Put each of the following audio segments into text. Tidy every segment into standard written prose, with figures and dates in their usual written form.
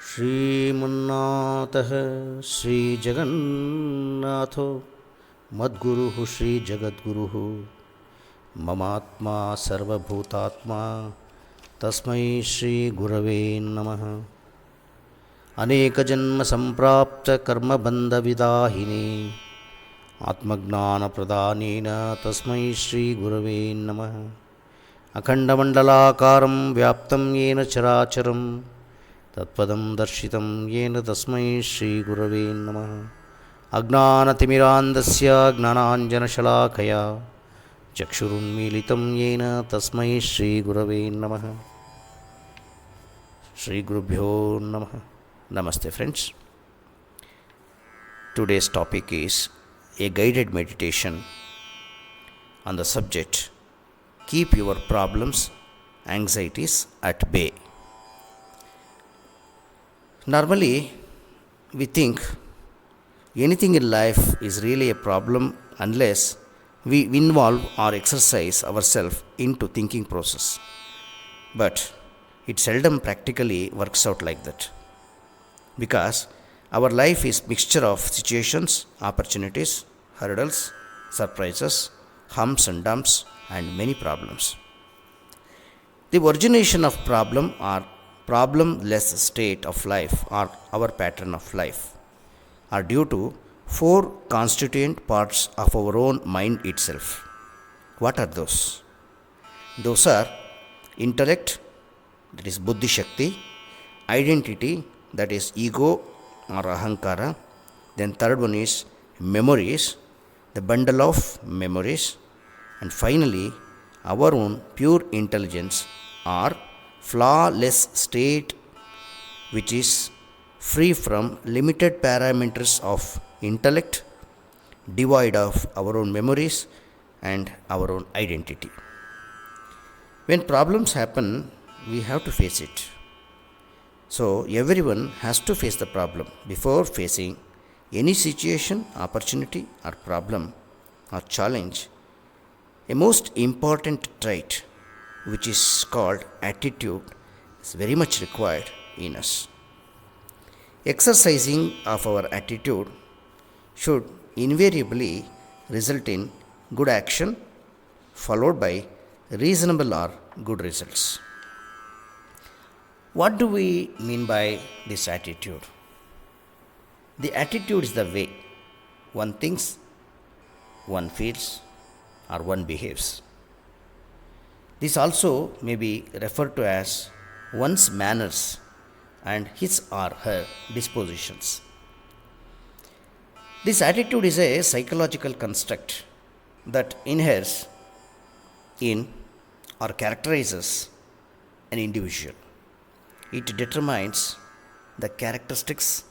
श्रीमन्नाथः श्रीजगन्नाथो मद्गुरुः श्रीजगद्गुरुः ममात्मा सर्वभूतात्मा तस्मै श्रीगुरवे नमः। अनेकजन्मसम्प्राप्तकर्मबन्धविदाहिने आत्मज्ञानप्रदानेन तस्मै श्रीगुरवे नमः। अखण्डमण्डलाकारं व्याप्तं येन चराचरं तत्पदं दर्शितं येन तस्मै श्रीगुरवे नमः। अज्ञानतिमिरान्धस्य ज्ञानाञ्जनशलाकया चक्षुरुन्मीलितं येन तस्मै श्रीगुरवे नमः। श्रीगुरुभ्यो नमः। Namaste friends. Today's topic is a guided meditation on the subject keep your problems, anxieties at bay. Normally we think anything in life is really a problem unless we involve or exercise ourselves into thinking process. But it seldom practically works out like that. Because our life is mixture of situations, opportunities, hurdles, surprises, humps and dumps, and many problems. The origination of problem or problemless state of life or our pattern of life are due to four constituent parts of our own mind itself. What are those? Those are intellect, that is buddhi shakti, identity, that is ego or ahankara. Then third one is memories, the bundle of memories. And finally, our own pure intelligence or flawless state, which is free from limited parameters of intellect, devoid of our own memories and our own identity. When problems happen, we have to face it. So everyone has to face the problem before facing any situation, opportunity or problem or challenge. A most important trait, which is called attitude, is very much required in us. Exercising of our attitude should invariably result in good action followed by reasonable or good results. What do we mean by this attitude? The attitude is the way one thinks, one feels, or one behaves. This also may be referred to as one's manners and his or her dispositions. This attitude is a psychological construct that inheres in or characterizes an individual. It determines the characteristics,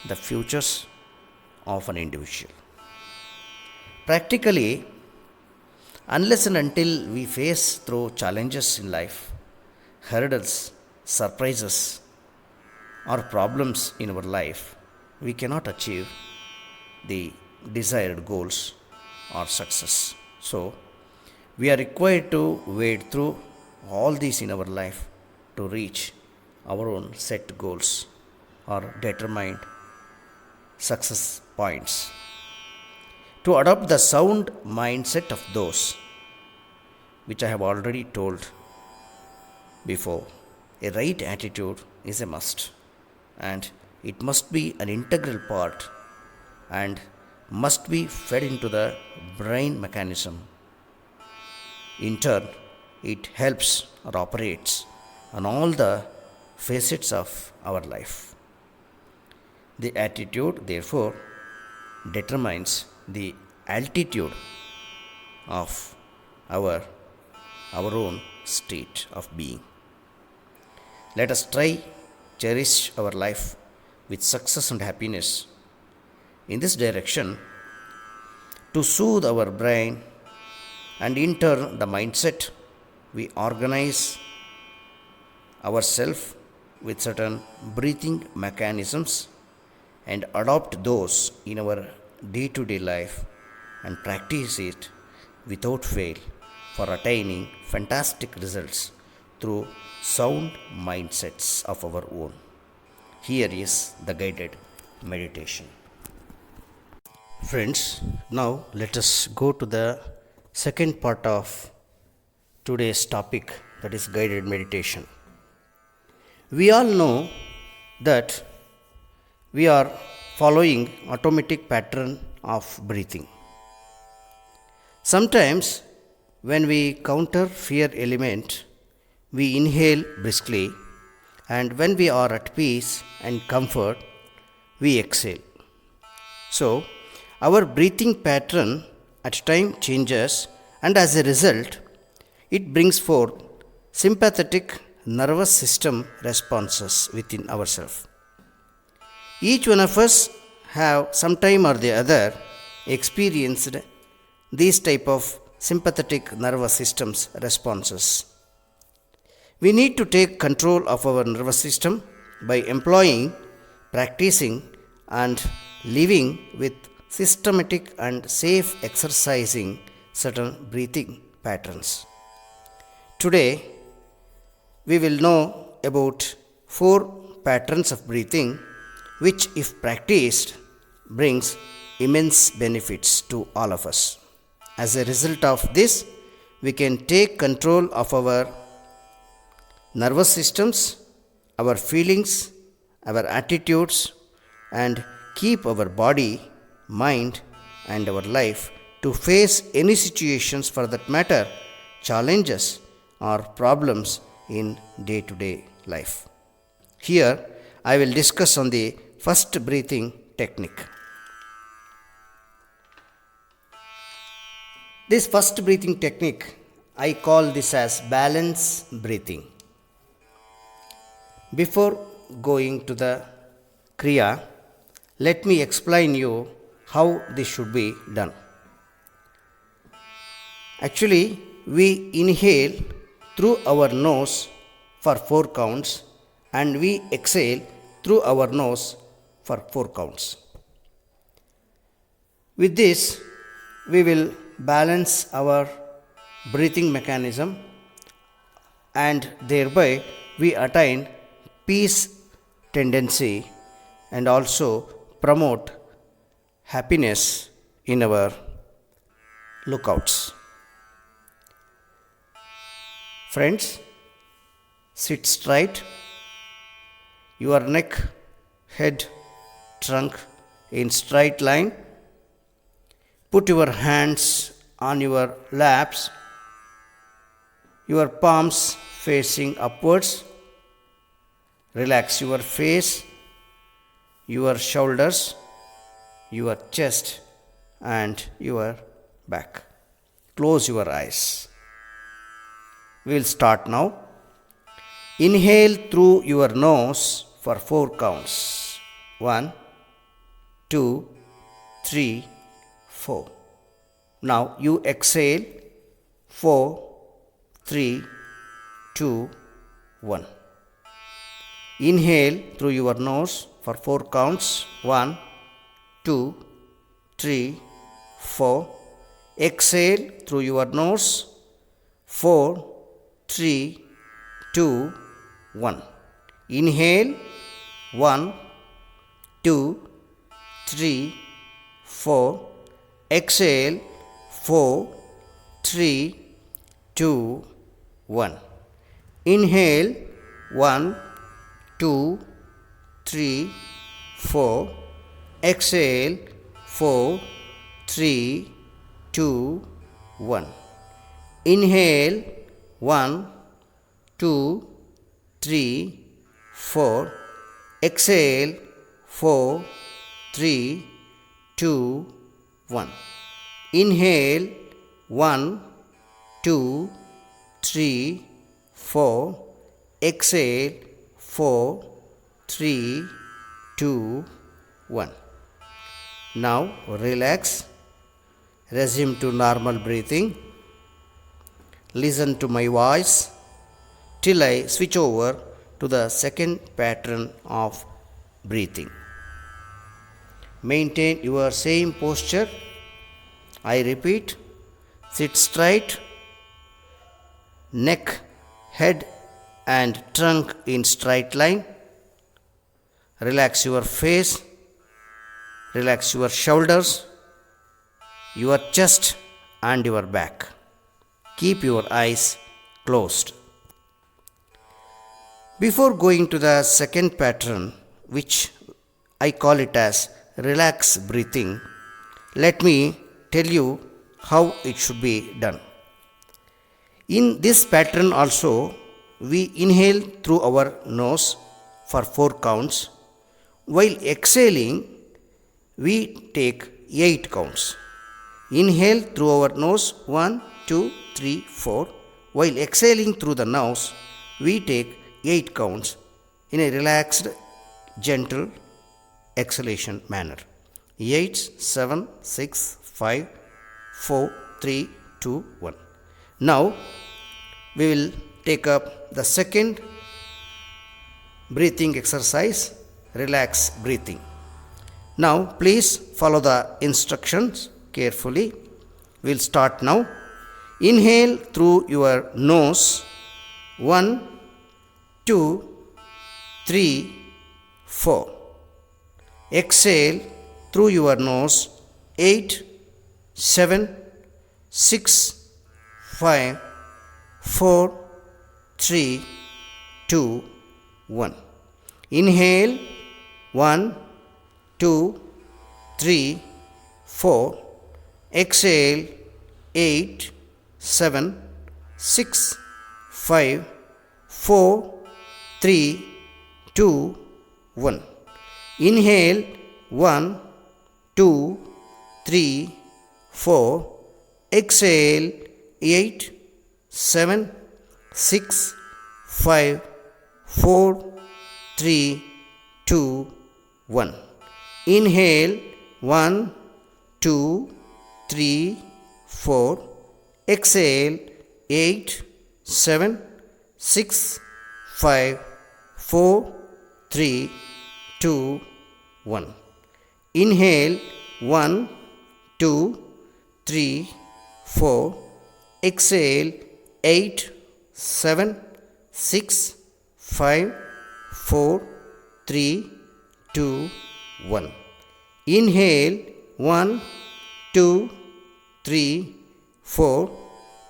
the futures of an individual. Practically, unless and until we face through challenges in life, hurdles, surprises, or problems in our life, we cannot achieve the desired goals or success. So, we are required to wade through all these in our life to reach our own set goals or determined success points. To adopt the sound mindset of those, which I have already told before, a right attitude is a must, and it must be an integral part and must be fed into the brain mechanism. In turn, it helps or operates on all the facets of our life. The attitude, therefore, determines the altitude of our own state of being. Let us try cherish our life with success and happiness. In this direction, to soothe our brain and in turn the mindset, we organize ourselves with certain breathing mechanisms and adopt those in our day-to-day life and practice it without fail for attaining fantastic results through sound mindsets of our own. Here is the guided meditation. Friends, now let us go to the second part of today's topic, that is guided meditation. We all know that we are following automatic pattern of breathing. Sometimes when we counter fear element, we inhale briskly, and when we are at peace and comfort, we exhale. So, our breathing pattern at time changes, and as a result, it brings forth sympathetic nervous system responses within ourselves. Each one of us have sometime or the other experienced these type of sympathetic nervous systems responses. We need to take control of our nervous system by employing, practicing, and living with systematic and safe exercising certain breathing patterns. Today, we will know about 4 patterns of breathing which, if practiced, brings immense benefits to all of us. As a result of this, we can take control of our nervous systems, our feelings, our attitudes, and keep our body, mind, and our life to face any situations, for that matter, challenges or problems in day-to-day life. Here, I will discuss on the first breathing technique. This first breathing technique, I call this as balance breathing. Before going to the Kriya, let me explain you how this should be done. Actually, we inhale through our nose for 4 counts, and we exhale through our nose for 4 counts. With this, we will balance our breathing mechanism, and thereby we attain peace tendency and also promote happiness in our lookouts. Friends, sit straight, your neck, head, trunk in straight line. Put your hands on your laps, your palms facing upwards. Relax your face, your shoulders, your chest, and your back. Close your eyes. We will start now. Inhale through your nose for 4 counts. 1, 2, 3, 4. Now you exhale 4, 3, 2, 1. Inhale through your nose for 4 counts. 1, 2, 3, 4. Exhale through your nose. 4, 3, 2, 1. Inhale 1, 2, 3, 4. Exhale 4, 3, 2, 1. Inhale 1, 2, 3, 4. Exhale 4, 3, 2, 1. Inhale 1, 2, 3, 4. Exhale 4, 3, 2, 1. Inhale 1, 2, 3, 4. Exhale 4, 3, 2, 1. Now relax. Resume to normal breathing. Listen to my voice till I switch over to the second pattern of breathing. Maintain your same posture. I repeat, sit straight, neck, head and trunk in straight line. Relax your face, relax your shoulders, your chest and your back. Keep your eyes closed. Before going to the second pattern, which I call it as relax breathing, let me tell you how it should be done. In this pattern also, we inhale through our nose for 4 counts, while exhaling, we take 8 counts. Inhale through our nose 1, 2, 3, 4, while exhaling through the nose, we take 8 counts in a relaxed, gentle exhalation manner. 8, 7, 6, 5, 4, 3, 2, 1. Now, we will take up the second breathing exercise, relax breathing. Now, please follow the instructions carefully. We will start now. Inhale through your nose 1, 2, 3, 4. Exhale through your nose 8, 7, 6, 5, 4, 3, 2, 1. Inhale 1, 2, 3, 4. Exhale 8, 7, 6, 5, 4, 3, 2, 1. Inhale 1, 2, 3, 4. Exhale 8, 7, 6, 5, 4, 3, 2, 1. Inhale 1, 2, 3, 4. Exhale 8, 7, 6, 5, 4, 3, 2, 1. Inhale 1, 2, 3, 4. Exhale 8, 7, 6, 5, 4, 3, 2, 1. Inhale 1, 2, 3, 4.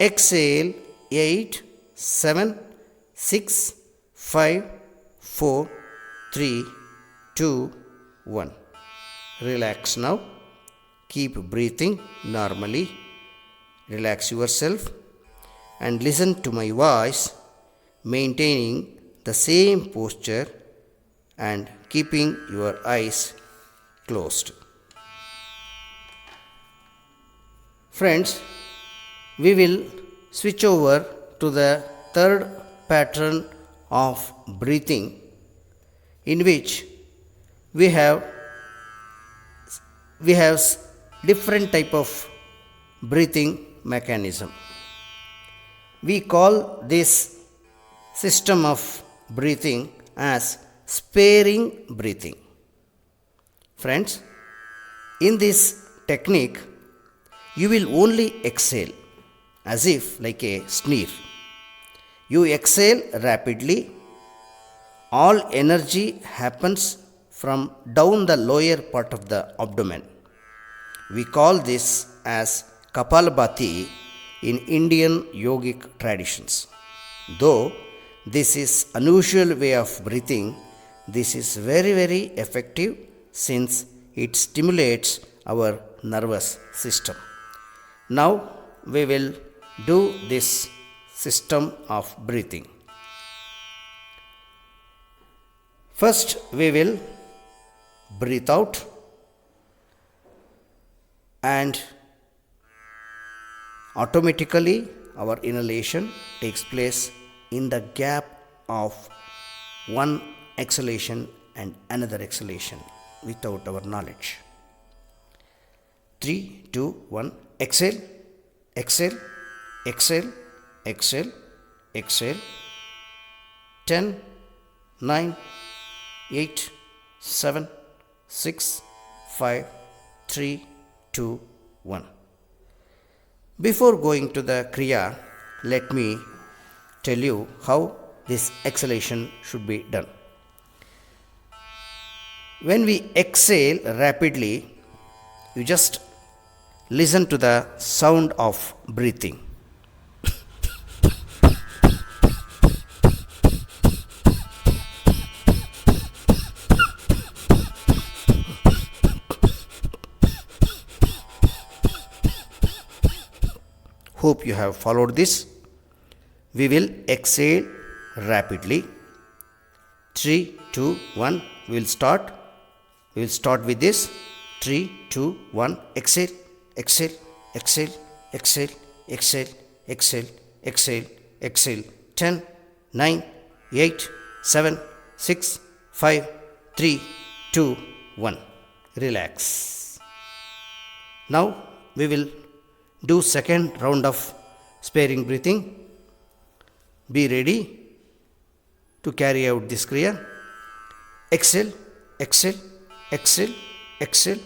Exhale 8, 7, 6, 5, 4, 3, 2, 1. Relax now. Keep breathing normally. Relax yourself and listen to my voice, maintaining the same posture and keeping your eyes closed. Friends, we will switch over to the third pattern of breathing, in which we have different type of breathing mechanism. We call this system of breathing as sparing breathing. Friends, in this technique, you will only exhale as if like a sneer. You exhale rapidly. All energy happens from down the lower part of the abdomen. We call this as Kapalabhati in Indian yogic traditions. Though this is unusual way of breathing, this is very effective since it stimulates our nervous system. Now we will do this system of breathing. First we will breathe out, and automatically our inhalation takes place in the gap of one exhalation and another exhalation without our knowledge. 3, 2, 1. Exhale, exhale, exhale, exhale, exhale. 10, 9, 8, 7, 6, 5, 3, 2, 1. Before going to the Kriya, let me tell you how this exhalation should be done. When we exhale rapidly, you just listen to the sound of breathing. Hope you have followed this. We will exhale rapidly. 3, 2, 1. We will start. We will start with this. 3, 2, 1. Exhale, exhale, exhale, exhale, exhale, exhale, exhale, exhale. 10, 9, 8, 7, 6, 5, 3, 2, 1. Relax. Now we will do second round of sparing breathing. Be ready to carry out this kriya. Exhale, exhale, exhale, exhale,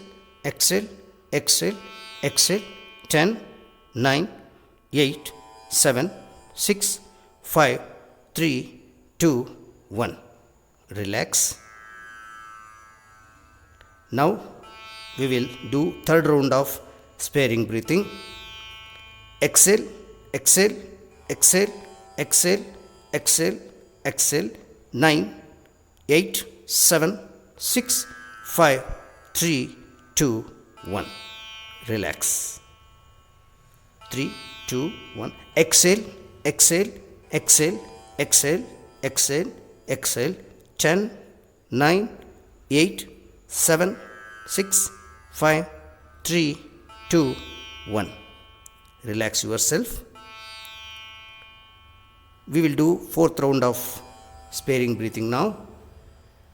exhale, exhale, exhale. 10, 9, 8, 7, 6, 5, 3, 2, 1. Relax. Now we will do third round of sparing breathing. Exhale, exhale, exhale, exhale, exhale, exhale. 9, 8, 7, 6, 5, 3, 2, 1. Relax. 3, 2, 1. Exhale, exhale, exhale, exhale, exhale, exhale. 10, 9, 8, 7, 6, 5, 3, 2, 1. Relax yourself. We will do fourth round of sparing breathing now.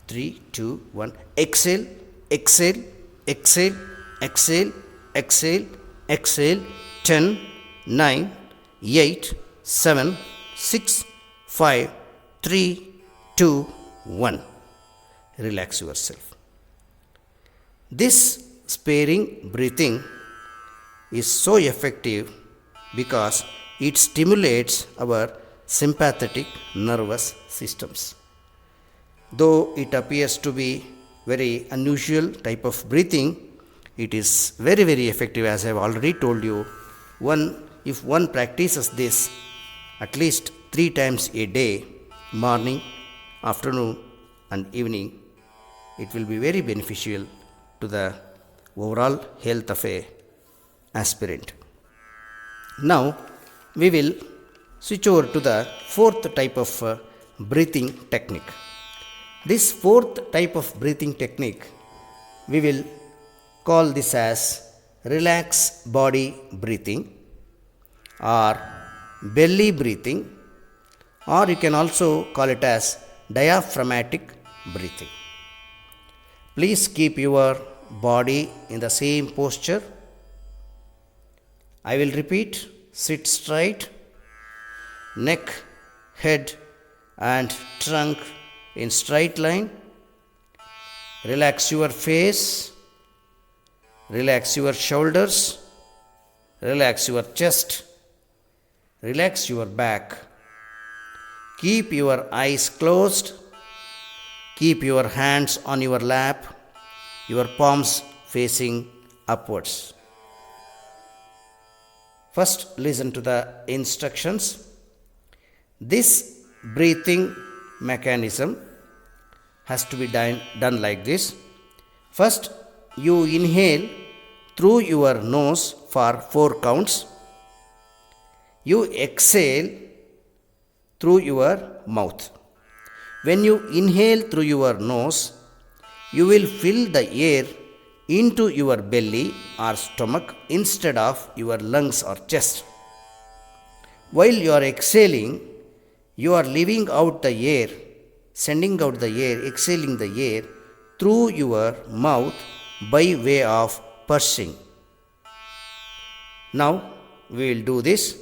3, 2, 1. Exhale, exhale, exhale, exhale, exhale, exhale. 10, 9, 8, 7, 6, 5, 3, 2, 1. Relax yourself. This sparing breathing is so effective because it stimulates our sympathetic nervous systems. Though it appears to be very unusual type of breathing, it is very effective, as I have already told you. If one practices this at least 3 times a day, morning, afternoon and evening, it will be very beneficial to the overall health of a aspirant. Now we will switch over to the fourth type of breathing technique. This fourth type of breathing technique, we will call this as relax body breathing or belly breathing, or you can also call it as diaphragmatic breathing. Please keep your body in the same posture. I will repeat. Sit straight, neck, head and trunk in straight line. Relax your face, relax your shoulders, relax your chest, relax your back. Keep your eyes closed, keep your hands on your lap, your palms facing upwards. First, listen to the instructions. This breathing mechanism has to be done like this. First, you inhale through your nose for 4 counts. You exhale through your mouth. When you inhale through your nose, you will fill the air into your belly or stomach instead of your lungs or chest. While you are exhaling, you are leaving out the air, sending out the air, exhaling the air through your mouth by way of pursing. Now we will do this.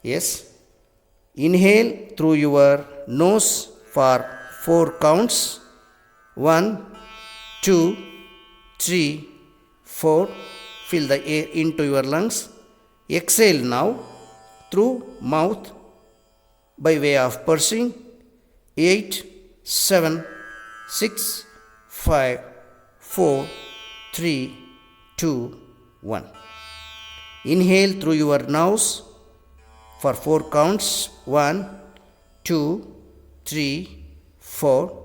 Yes. Inhale through your nose for 4 counts. 1, 2, 3, 4. Fill the air into your lungs. Exhale now through mouth by way of pursing. 8, 7, 6, 5, 4, 3, 2, 1. Inhale through your nose for 4 counts. 1, 2, 3, 4.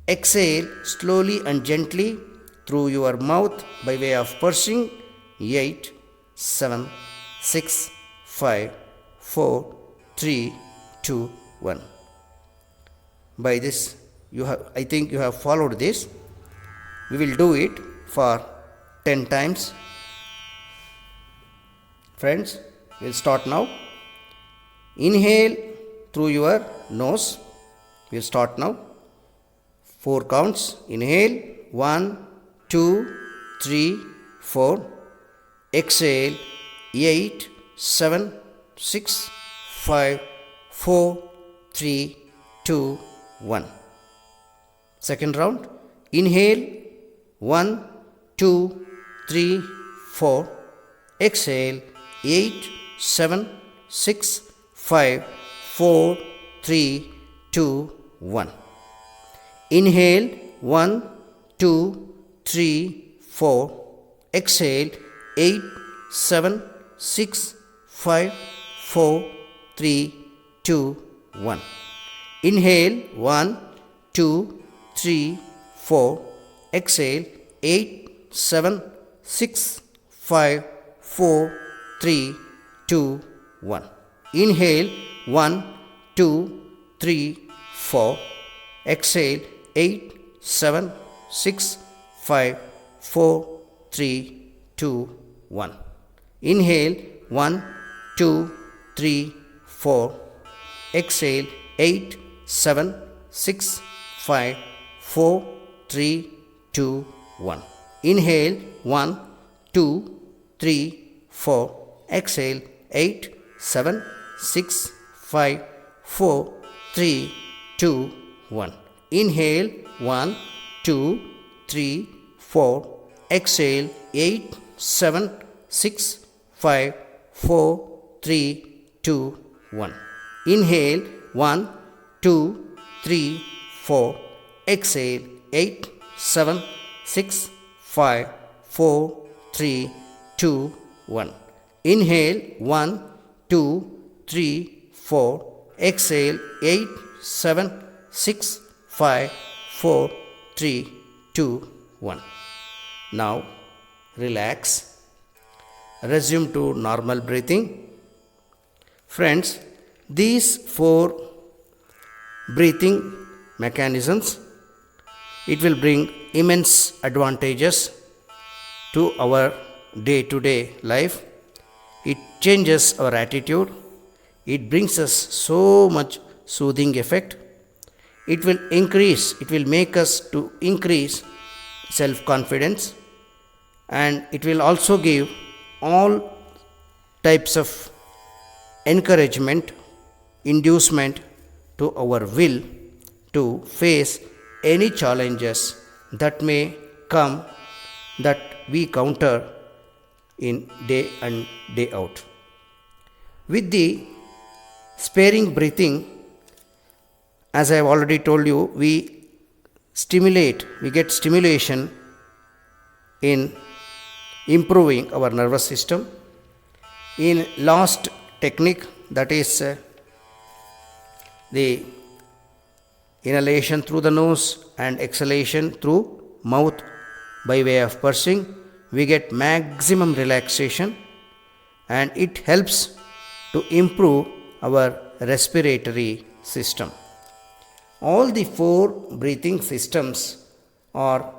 Exhale slowly and gently through your mouth by way of pursing. 8, 7, 6, 5, 4, 3, 2, 1. By this, I think you have followed this. We will do it for 10 times. Friends, we'll start now. Inhale through your nose. We'll start now. 4 counts. Inhale. 1, 2, 3, 4. Exhale. 8, 7, 6, 5, 4, 3, 2, 1. Second round. Inhale. 1, 2, 3, 4. Exhale. 8, 7, 6, 5, 4, 3, 2, 1. Inhale. 1, 2, 3, 4. Exhale. 8, 7, 6, 5, 4, 3, 2, 1. Inhale. 1, 2, 3, 4. Exhale. 8, 7, 6, 5, 4, 3, 2, 1. Inhale. 1, 2, 3, 4. Exhale. 8, 7, 6, 5, 4, 3, 2, 1. Inhale. 1, 2, 3, 4. Exhale. 8, 7, 6, 5, 4, 3, 2, 1. Inhale. 1, 2, 3, 4. Exhale. 8, 7, 6, 5, 4, 3, 2, 1. Inhale. 1, 2, 3, 4. Exhale. 8, 7, 6, 5, 4, 3, 2, 1. Inhale. 1, 2, 3, 4. Exhale. 8, 7, 6, 5, 4, 3, 2, 1. Inhale. 1, 2, 3, 4. Exhale. 8, 7, 6, 5, 4, 3, 2, 1. Now relax. Resume to normal breathing. Friends, these 4 breathing mechanisms, it will bring immense advantages to our day-to-day life. It changes our attitude. It brings us so much soothing effect. It will make us to increase self-confidence, and it will also give all types of encouragement, inducement to our will to face any challenges that may come, that we counter in day and day out. With the sparing breathing, as I have already told you, we get stimulation in improving our nervous system. In last technique, that is the inhalation through the nose and exhalation through mouth by way of pursing, we get maximum relaxation, and it helps to improve our respiratory system. All the 4 breathing systems are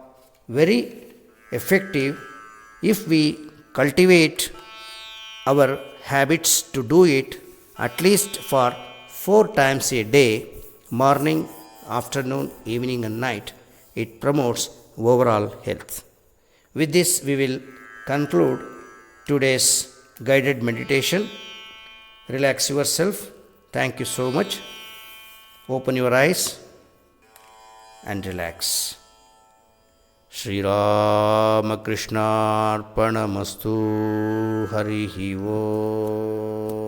very effective if we cultivate our habits to do it at least for 4 times a day, morning, afternoon, evening and night. It promotes overall health. With this, we will conclude today's guided meditation. Relax yourself. Thank you so much. Open your eyes and relax. Shri Rama Krishna Arpanamastu. Harihi Om.